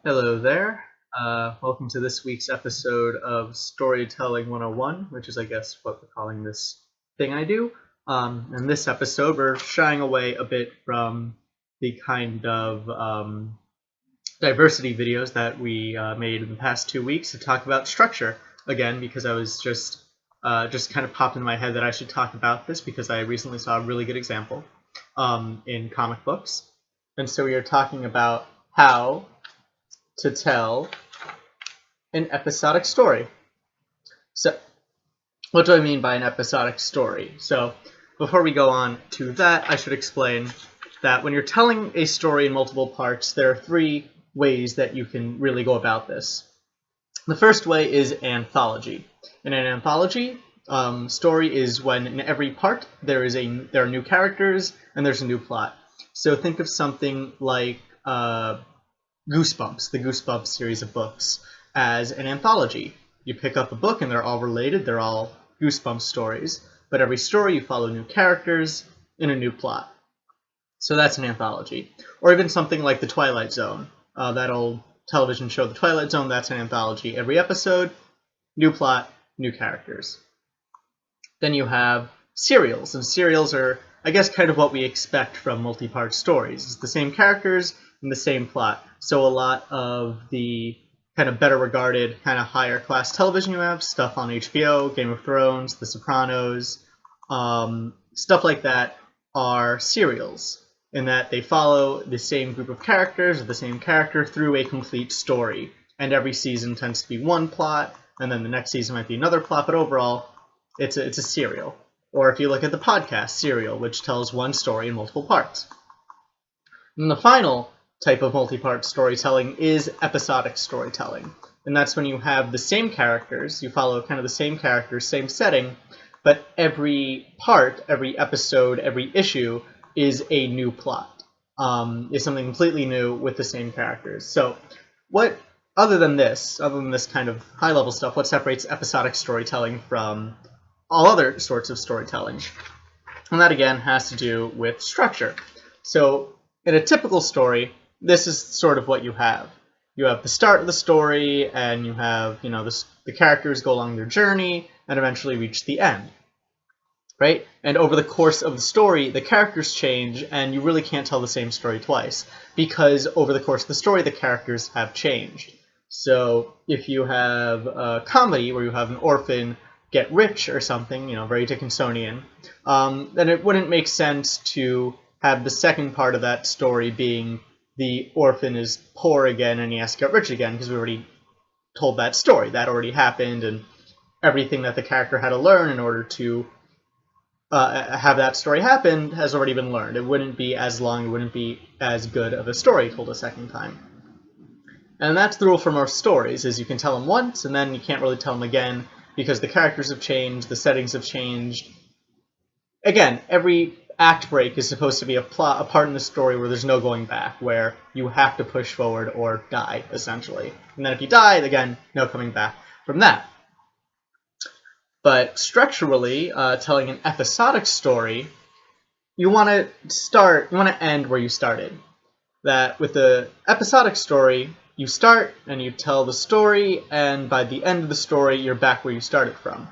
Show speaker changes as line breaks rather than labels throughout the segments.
Hello there. Welcome to this week's episode of Storytelling 101, which is, I guess, what we're calling this thing I do. In this episode, we're shying away a bit from the kind of diversity videos that we made in the past 2 weeks to talk about structure again, because I was just kind of popped in my head that I should talk about this because I recently saw a really good example in comic books. And so we are talking about how to tell an episodic story. So, what do I mean by an episodic story? So, before we go on to that, I should explain that when you're telling a story in multiple parts, there are three ways that you can really go about this. The first way is anthology. In an anthology, story is when in every part there are new characters and there's a new plot. So think of something like Goosebumps, the Goosebumps series of books, as an anthology. You pick up a book and they're all related, they're all Goosebumps stories, but every story you follow new characters in a new plot. So that's an anthology. Or even something like The Twilight Zone, that old television show The Twilight Zone, that's an anthology. Every episode, new plot, new characters. Then you have serials, and serials are, I guess, kind of what we expect from multi-part stories. It's the same characters and the same plot. So a lot of the kind of better regarded, kind of higher class television you have, stuff on HBO, Game of Thrones, The Sopranos, stuff like that are serials in that they follow the same group of characters or the same character through a complete story. And every season tends to be one plot, and then the next season might be another plot, but overall, it's a serial. Or if you look at the podcast Serial, which tells one story in multiple parts. And the final type of multi-part storytelling is episodic storytelling. And that's when you have the same characters, you follow kind of the same characters, same setting, but every part, every episode, every issue is a new plot. Is something completely new with the same characters. So other than this kind of high-level stuff, what separates episodic storytelling from all other sorts of storytelling? And that, again, has to do with structure. So in a typical story, this is sort of what you have. You have the start of the story, and you have, the characters go along their journey and eventually reach the end, right? And over the course of the story, the characters change, and you really can't tell the same story twice, because over the course of the story, the characters have changed. So if you have a comedy where you have an orphan get rich or something, very Dickinsonian, then it wouldn't make sense to have the second part of that story being the orphan is poor again and he has to get rich again, because we already told that story. That already happened, and everything that the character had to learn in order to have that story happen has already been learned. It wouldn't be as long, it wouldn't be as good of a story told a second time. And that's the rule for most stories, is you can tell them once, and then you can't really tell them again, because the characters have changed, the settings have changed. Again, every act break is supposed to be a part in the story where there's no going back, where you have to push forward or die, essentially. And then if you die, again, no coming back from that. But structurally, telling an episodic story, you want to end where you started. That with the episodic story, you start and you tell the story, and by the end of the story, you're back where you started from.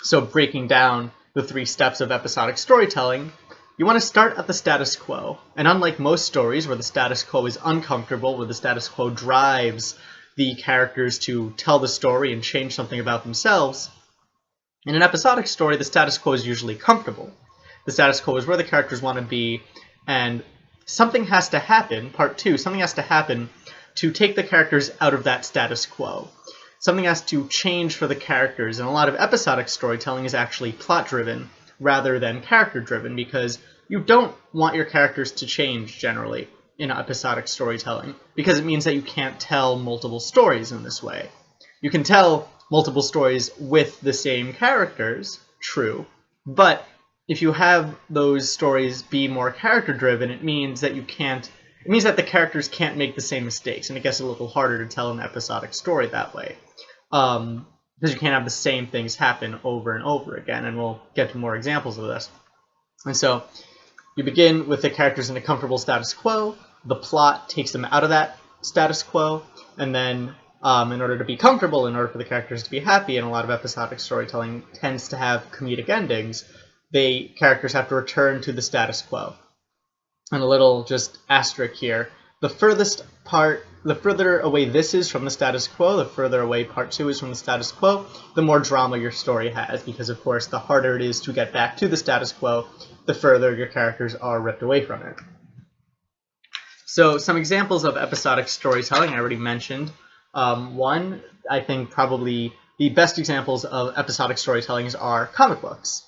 So breaking down the 3 steps of episodic storytelling, you want to start at the status quo. And unlike most stories where the status quo is uncomfortable, where the status quo drives the characters to tell the story and change something about themselves, in an episodic story, the status quo is usually comfortable. The status quo is where the characters want to be, and something has to happen, part 2, something has to happen to take the characters out of that status quo. Something has to change for the characters, and a lot of episodic storytelling is actually plot-driven rather than character-driven, because you don't want your characters to change, generally, in episodic storytelling, because it means that you can't tell multiple stories in this way. You can tell multiple stories with the same characters, true, but if you have those stories be more character-driven, it means that the characters can't make the same mistakes, and it gets a little harder to tell an episodic story that way. Because you can't have the same things happen over and over again, and we'll get to more examples of this. And so you begin with the characters in a comfortable status quo. The plot takes them out of that status quo, and then in order to be comfortable, in order for the characters to be happy, and a lot of episodic storytelling tends to have comedic endings, characters have to return to the status quo. And a little just asterisk here, the further away this is from the status quo, the further away part 2 is from the status quo, the more drama your story has, because of course the harder it is to get back to the status quo, the further your characters are ripped away from it. So some examples of episodic storytelling I already mentioned. One, I think probably the best examples of episodic storytelling are comic books.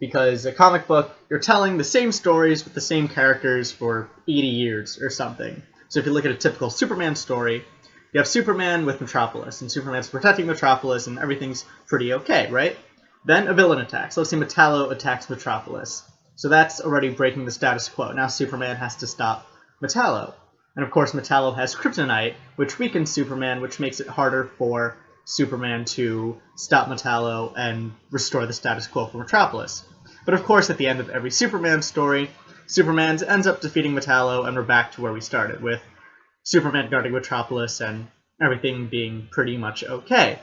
Because a comic book, you're telling the same stories with the same characters for 80 years or something. So if you look at a typical Superman story, you have Superman with Metropolis, and Superman's protecting Metropolis, and everything's pretty okay, right? Then a villain attacks. Let's say Metallo attacks Metropolis. So that's already breaking the status quo. Now Superman has to stop Metallo. And of course Metallo has kryptonite, which weakens Superman, which makes it harder for Superman to stop Metallo and restore the status quo for Metropolis. But of course, at the end of every Superman story, Superman ends up defeating Metallo, and we're back to where we started, with Superman guarding Metropolis and everything being pretty much okay.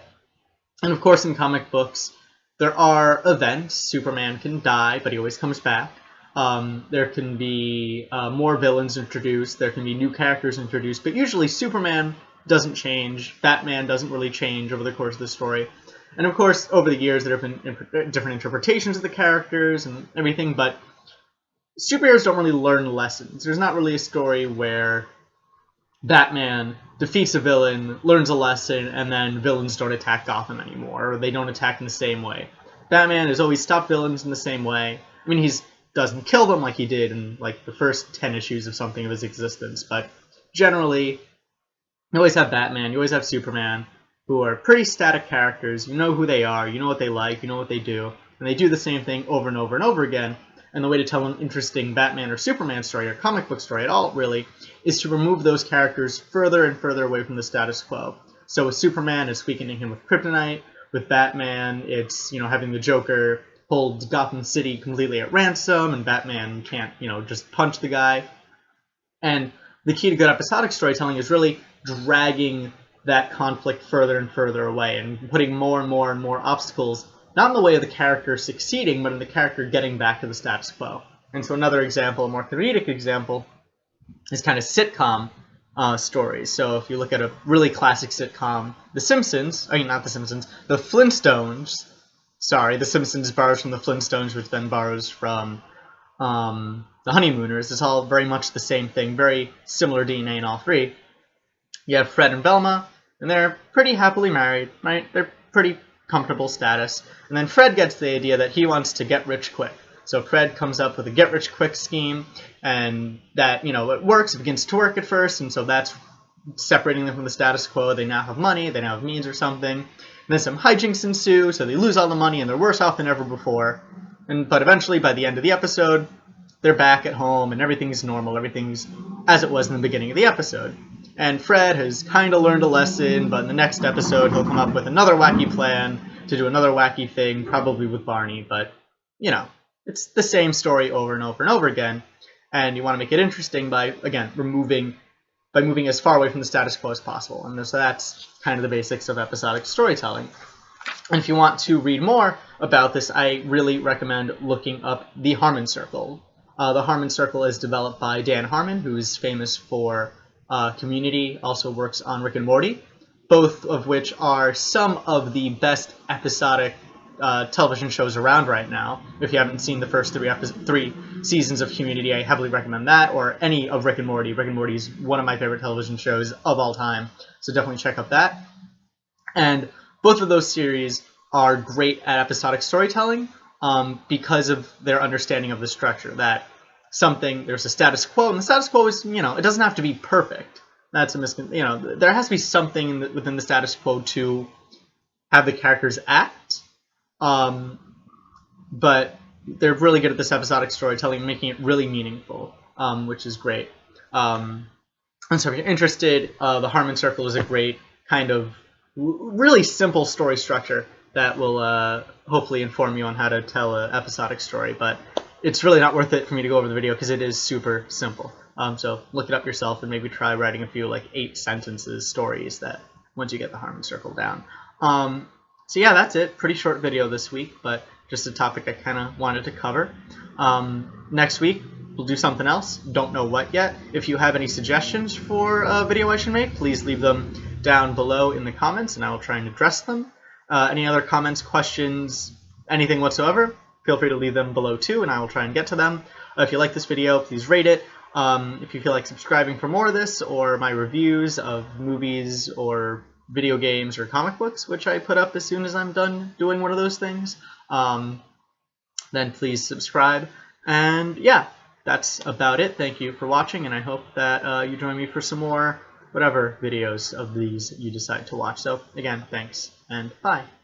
And of course, in comic books, there are events. Superman can die, but he always comes back. There can be more villains introduced, there can be new characters introduced, but usually Superman doesn't change, Batman doesn't really change over the course of the story. And of course, over the years, there have been different interpretations of the characters and everything, but superheroes don't really learn lessons. There's not really a story where Batman defeats a villain, learns a lesson, and then villains don't attack Gotham anymore, or they don't attack in the same way. Batman has always stopped villains in the same way. I mean, he doesn't kill them like he did in like the first 10 issues of something of his existence, but generally, you always have Batman, you always have Superman, who are pretty static characters. You know who they are, you know what they like, you know what they do, and they do the same thing over and over and over again. And the way to tell an interesting Batman or Superman story, or comic book story at all, really, is to remove those characters further and further away from the status quo. So with Superman, it's weakening him with kryptonite. With Batman, it's, having the Joker hold Gotham City completely at ransom, and Batman can't, just punch the guy. And the key to good episodic storytelling is really dragging that conflict further and further away, and putting more and more and more obstacles, not in the way of the character succeeding, but in the character getting back to the status quo. And so another example, a more comedic example, is kind of sitcom stories. So if you look at a really classic sitcom, The Flintstones. Sorry, The Simpsons borrows from The Flintstones, which then borrows from The Honeymooners. It's all very much the same thing, very similar DNA in all three. You have Fred and Velma, and they're pretty happily married, right? They're pretty comfortable status. And then Fred gets the idea that he wants to get rich quick. So Fred comes up with a get rich quick scheme, and that, it works, it begins to work at first, and so that's separating them from the status quo. They now have money, they now have means or something. And then some hijinks ensue, so they lose all the money, and they're worse off than ever before. But eventually, by the end of the episode, they're back at home, and everything's normal, everything's as it was in the beginning of the episode. And Fred has kind of learned a lesson, but in the next episode, he'll come up with another wacky plan to do another wacky thing, probably with Barney, but, it's the same story over and over and over again, and you want to make it interesting by, again, moving as far away from the status quo as possible. And so that's kind of the basics of episodic storytelling. And if you want to read more about this, I really recommend looking up The Harmon Circle. The Harmon Circle is developed by Dan Harmon, who's famous for Community, also works on Rick and Morty, both of which are some of the best episodic television shows around right now. If you haven't seen the first three seasons of Community, I heavily recommend that, or any of Rick and Morty. Rick and Morty is one of my favorite television shows of all time, so definitely check out that. And both of those series are great at episodic storytelling because of their understanding of the structure, that there's a status quo, and the status quo is, it doesn't have to be perfect. That's there has to be something within the status quo to have the characters act. But they're really good at this episodic storytelling, making it really meaningful, which is great. And so if you're interested, the Harmon Circle is a great kind of really simple story structure that will hopefully inform you on how to tell an episodic story. But it's really not worth it for me to go over the video because it is super simple. So look it up yourself and maybe try writing a few like 8 sentences stories that once you get the Harmon circle down. So yeah, that's it. Pretty short video this week, but just a topic I kind of wanted to cover. Next week, we'll do something else. Don't know what yet. If you have any suggestions for a video I should make, please leave them down below in the comments, and I will try and address them. Any other comments, questions, anything whatsoever, feel free to leave them below too, and I will try and get to them. If you like this video, please rate it. If you feel like subscribing for more of this, or my reviews of movies or video games or comic books, which I put up as soon as I'm done doing one of those things, then please subscribe. And yeah, that's about it. Thank you for watching, and I hope that you join me for some more whatever videos of these you decide to watch. So again, thanks, and bye.